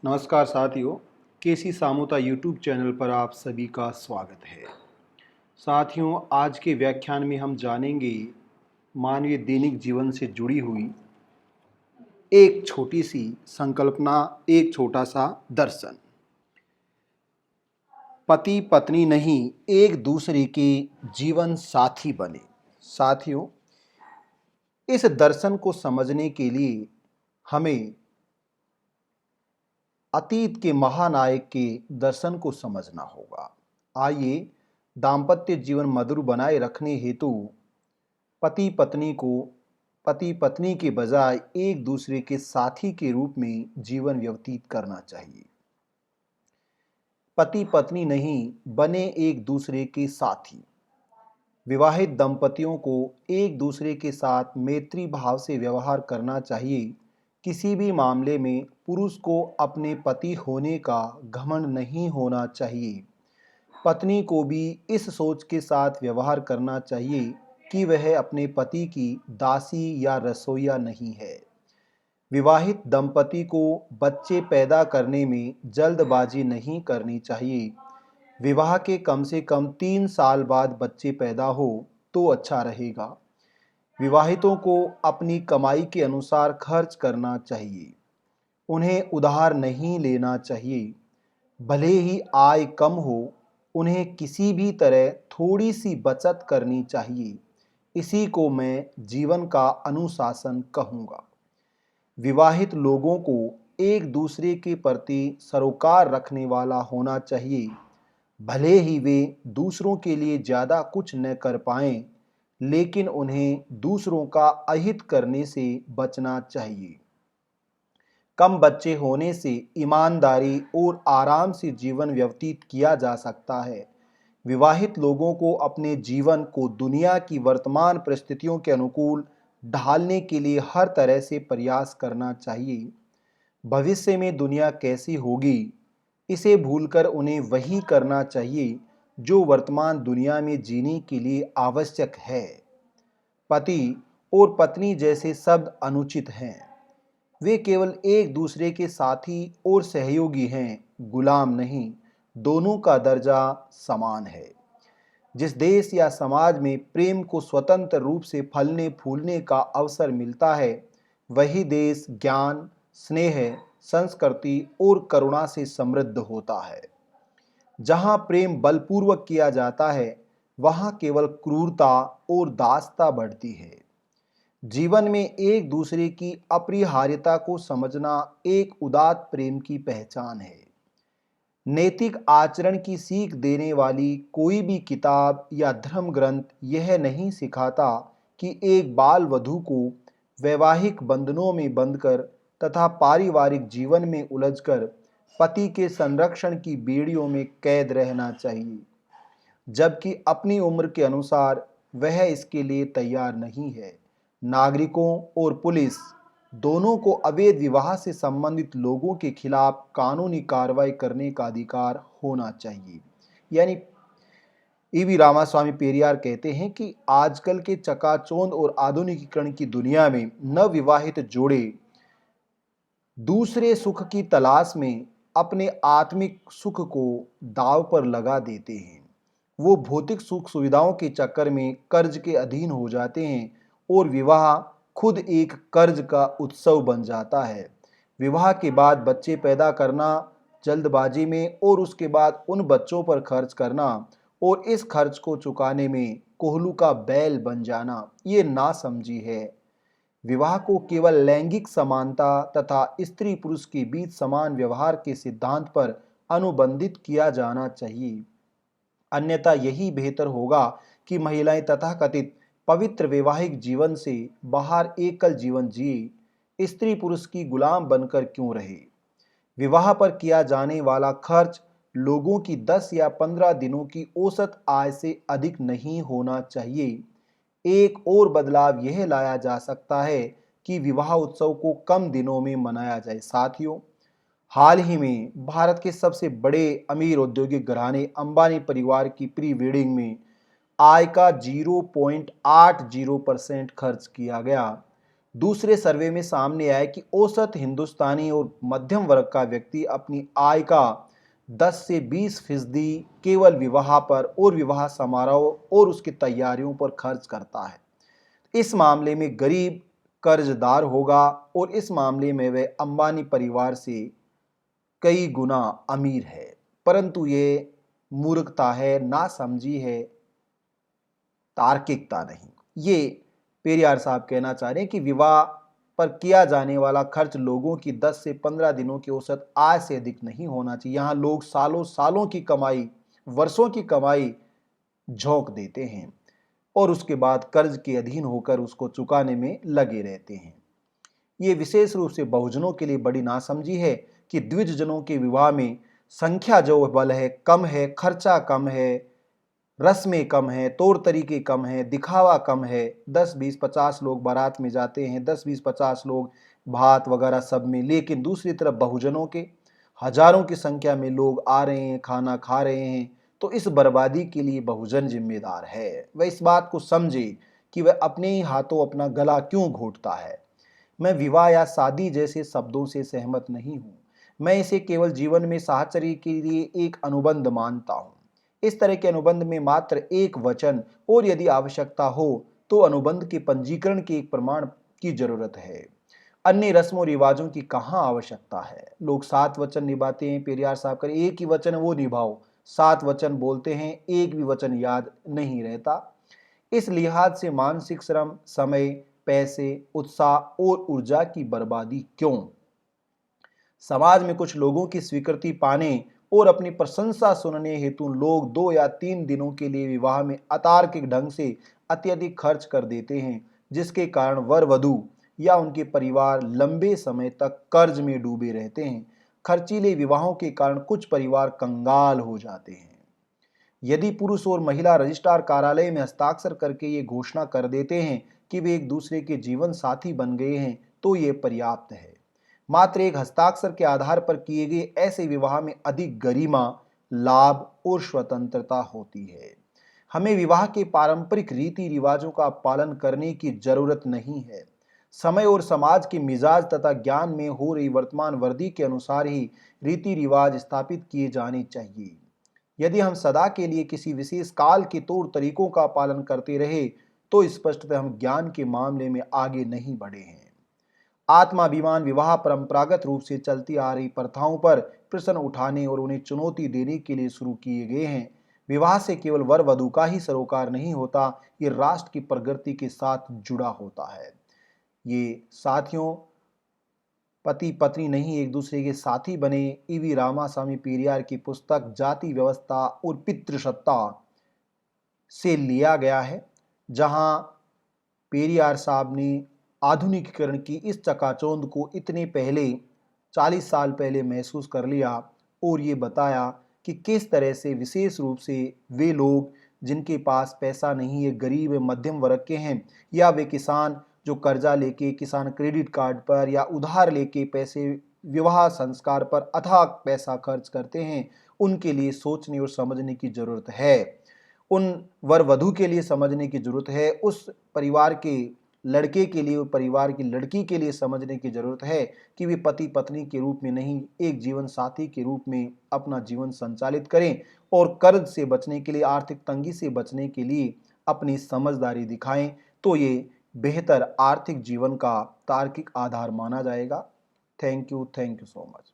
नमस्कार साथियों, केसी Samota YouTube channel पर आप सभी का स्वागत है। साथियों, आज के व्याख्यान में हम जानेंगे मानवीय दैनिक जीवन से जुड़ी हुई एक छोटी सी संकल्पना, एक छोटा सा दर्शन। पति पत्नी नहीं, एक दूसरे के जीवन साथी बने। साथियों, इस दर्शन को समझने के लिए हमें अतीत के महानायक के दर्शन को समझना होगा। आइए दाम्पत्य जीवन मधुर बनाए रखने हेतु पति पत्नी के बजाय एक दूसरे के साथी के रूप में जीवन व्यतीत करना चाहिए। पति पत्नी नहीं, बने एक दूसरे के साथी। विवाहित दंपतियों को एक दूसरे के साथ मैत्री भाव से व्यवहार करना चाहिए। किसी भी मामले में पुरुष को अपने पति होने का घमंड नहीं होना चाहिए। पत्नी को भी इस सोच के साथ व्यवहार करना चाहिए कि वह अपने पति की दासी या रसोइया नहीं है। विवाहित दंपति को बच्चे पैदा करने में जल्दबाजी नहीं करनी चाहिए। विवाह के कम से कम 3 साल बाद बच्चे पैदा हो तो अच्छा रहेगा। विवाहितों को अपनी कमाई के अनुसार खर्च करना चाहिए। उन्हें उधार नहीं लेना चाहिए। भले ही आय कम हो, उन्हें किसी भी तरह थोड़ी सी बचत करनी चाहिए। इसी को मैं जीवन का अनुशासन कहूँगा। विवाहित लोगों को एक दूसरे के प्रति सरोकार रखने वाला होना चाहिए। भले ही वे दूसरों के लिए ज़्यादा कुछ न कर पाएं, लेकिन उन्हें दूसरों का अहित करने से बचना चाहिए। कम बच्चे होने से ईमानदारी और आराम से जीवन व्यतीत किया जा सकता है। विवाहित लोगों को अपने जीवन को दुनिया की वर्तमान परिस्थितियों के अनुकूल ढालने के लिए हर तरह से प्रयास करना चाहिए। भविष्य में दुनिया कैसी होगी, इसे भूलकर उन्हें वही करना चाहिए जो वर्तमान दुनिया में जीने के लिए आवश्यक है। पति और पत्नी जैसे शब्द अनुचित हैं। वे केवल एक दूसरे के साथी और सहयोगी हैं, गुलाम नहीं। दोनों का दर्जा समान है। जिस देश या समाज में प्रेम को स्वतंत्र रूप से फलने फूलने का अवसर मिलता है, वही देश ज्ञान, स्नेह, संस्कृति और करुणा से समृद्ध होता है। जहाँ प्रेम बलपूर्वक किया जाता है, वहाँ केवल क्रूरता और दासता बढ़ती है। जीवन में एक दूसरे की अपरिहार्यता को समझना एक उदात्त प्रेम की पहचान है। नैतिक आचरण की सीख देने वाली कोई भी किताब या धर्म ग्रंथ यह नहीं सिखाता कि एक बाल वधू को वैवाहिक बंधनों में बंधकर तथा पारिवारिक जीवन में उलझकर पति के संरक्षण की बेड़ियों में कैद रहना चाहिए, जबकि अपनी उम्र के अनुसार वह इसके लिए तैयार नहीं है। नागरिकों और पुलिस दोनों को अवैध विवाह से संबंधित लोगों के खिलाफ कानूनी कार्रवाई करने का अधिकार होना चाहिए। यानी ईवी रामास्वामी पेरियार कहते हैं कि आजकल के चकाचौंध और आधुनिकीकरण की दुनिया में नवविवाहित जोड़े दूसरे सुख की तलाश में अपने आत्मिक सुख को दांव पर लगा देते हैं। वो भौतिक सुख सुविधाओं के चक्कर में कर्ज के अधीन हो जाते हैं और विवाह खुद एक कर्ज का उत्सव बन जाता है। विवाह के बाद बच्चे पैदा करना जल्दबाजी में और उसके बाद उन बच्चों पर खर्च करना और इस खर्च को चुकाने में कोहलू का बैल बन जाना, ये नासमझी है। विवाह को केवल लैंगिक समानता तथा स्त्री पुरुष के बीच समान व्यवहार के सिद्धांत पर अनुबंधित किया जाना चाहिए। अन्यथा यही बेहतर होगा कि महिलाएं तथाकथित पवित्र वैवाहिक जीवन से बाहर एकल जीवन जिए, स्त्री पुरुष की गुलाम बनकर क्यों रहे। विवाह पर किया जाने वाला खर्च लोगों की 10 या 15 दिनों की औसत आय से अधिक नहीं होना चाहिए। एक और बदलाव यह लाया जा सकता है कि विवाह उत्सव को कम दिनों में मनाया जाए। साथियों, हाल ही में भारत के सबसे बड़े अमीर औद्योगिक घराने अंबानी परिवार की प्री वेडिंग में आय का 0.80% खर्च किया गया, दूसरे सर्वे में सामने आया कि औसत हिंदुस्तानी और मध्यम वर्ग का व्यक्ति अपनी आय का 10 से 20% केवल विवाह पर और विवाह समारोह और उसकी तैयारियों पर खर्च करता है। इस मामले में गरीब कर्जदार होगा और इस मामले में वह अंबानी परिवार से कई गुना अमीर है। परंतु ये मूर्खता है, नासमझी है, तार्किकता नहीं। ये पेरियार साहब कहना चाह रहे हैं कि विवाह पर किया जाने वाला खर्च लोगों की 10 से 15 दिनों की औसत आय से अधिक नहीं होना चाहिए। यहाँ लोग सालों सालों की कमाई, वर्षों की कमाई झोंक देते हैं और उसके बाद कर्ज के अधीन होकर उसको चुकाने में लगे रहते हैं। ये विशेष रूप से बहुजनों के लिए बड़ी नासमझी है कि द्विजजनों के विवाह में संख्या जो बल है कम है, खर्चा कम है, रस्में कम है, तौर तरीके कम है, दिखावा कम है। 10, 20, 50 लोग बारात में जाते हैं, 10, 20, 50 लोग भात वगैरह सब में, लेकिन दूसरी तरफ बहुजनों के हजारों की संख्या में लोग आ रहे हैं, खाना खा रहे हैं। तो इस बर्बादी के लिए बहुजन जिम्मेदार है। वह इस बात को समझे कि वह अपने ही हाथों अपना गला क्यों घोंटता है। मैं विवाह या शादी जैसे शब्दों से सहमत नहीं हूँ। मैं इसे केवल जीवन में साहचर्य के लिए एक अनुबंध मानता हूँ। इस तरह के अनुबंध में मात्र एक वचन और यदि आवश्यकता हो तो अनुबंध के पंजीकरण के एक प्रमाण की जरूरत है। अन्य रस्मों रिवाजों की कहाँ आवश्यकता है। लोग 7 वचन निभाते हैं। पेरियार साहब कर एक ही वचन वो निभाओ, 7 वचन बोलते हैं, एक भी वचन याद नहीं रहता। इस लिहाज से मानसिक श्रम, समय, पैसे, उत्साह और ऊर्जा की बर्बादी क्यों। समाज में कुछ लोगों की स्वीकृति पाने और अपनी प्रशंसा सुनने हेतु लोग 2 या 3 दिनों के लिए विवाह में अतार्किक ढंग से अत्यधिक खर्च कर देते हैं, जिसके कारण वर वधू या उनके परिवार लंबे समय तक कर्ज में डूबे रहते हैं। खर्चीले विवाहों के कारण कुछ परिवार कंगाल हो जाते हैं। यदि पुरुष और महिला रजिस्ट्रार कार्यालय में हस्ताक्षर करके ये घोषणा कर देते हैं कि वे एक दूसरे के जीवन साथी बन गए हैं तो ये पर्याप्त है। मात्र एक हस्ताक्षर के आधार पर किए गए ऐसे विवाह में अधिक गरिमा, लाभ और स्वतंत्रता होती है। हमें विवाह के पारंपरिक रीति रिवाजों का पालन करने की जरूरत नहीं है। समय और समाज के मिजाज तथा ज्ञान में हो रही वर्तमान वृद्धि के अनुसार ही रीति रिवाज स्थापित किए जाने चाहिए। यदि हम सदा के लिए किसी विशेष काल के तौर तरीकों का पालन करते रहे तो स्पष्टतः हम ज्ञान के मामले में आगे नहीं बढ़े हैं। आत्माभिमान विवाह परंपरागत रूप से चलती आ रही प्रथाओं पर प्रश्न उठाने और उन्हें चुनौती देने के लिए शुरू किए गए हैं। विवाह से केवल वर वधू का ही सरोकार नहीं होता, ये राष्ट्र की प्रगति के साथ जुड़ा होता है। ये साथियों, पति पत्नी नहीं एक दूसरे के साथी बने, ईवी रामास्वामी पेरियार की पुस्तक जाति व्यवस्था और पितृसत्ता से लिया गया है, जहां पेरियार साहब ने आधुनिकीकरण की इस चकाचौंध को इतने पहले 40 साल पहले महसूस कर लिया और ये बताया कि किस तरह से विशेष रूप से वे लोग जिनके पास पैसा नहीं है, गरीब मध्यम वर्ग के हैं, या वे किसान जो कर्जा लेके किसान क्रेडिट कार्ड पर या उधार लेके पैसे विवाह संस्कार पर अथाक पैसा खर्च करते हैं, उनके लिए सोचने और समझने की जरूरत है। उन वर वधू के लिए समझने की जरूरत है। उस परिवार के लड़के के लिए, परिवार की लड़की के लिए समझने की जरूरत है कि वे पति पत्नी के रूप में नहीं, एक जीवन साथी के रूप में अपना जीवन संचालित करें और कर्ज से बचने के लिए, आर्थिक तंगी से बचने के लिए अपनी समझदारी दिखाएं। तो ये बेहतर आर्थिक जीवन का तार्किक आधार माना जाएगा। Thank you so much.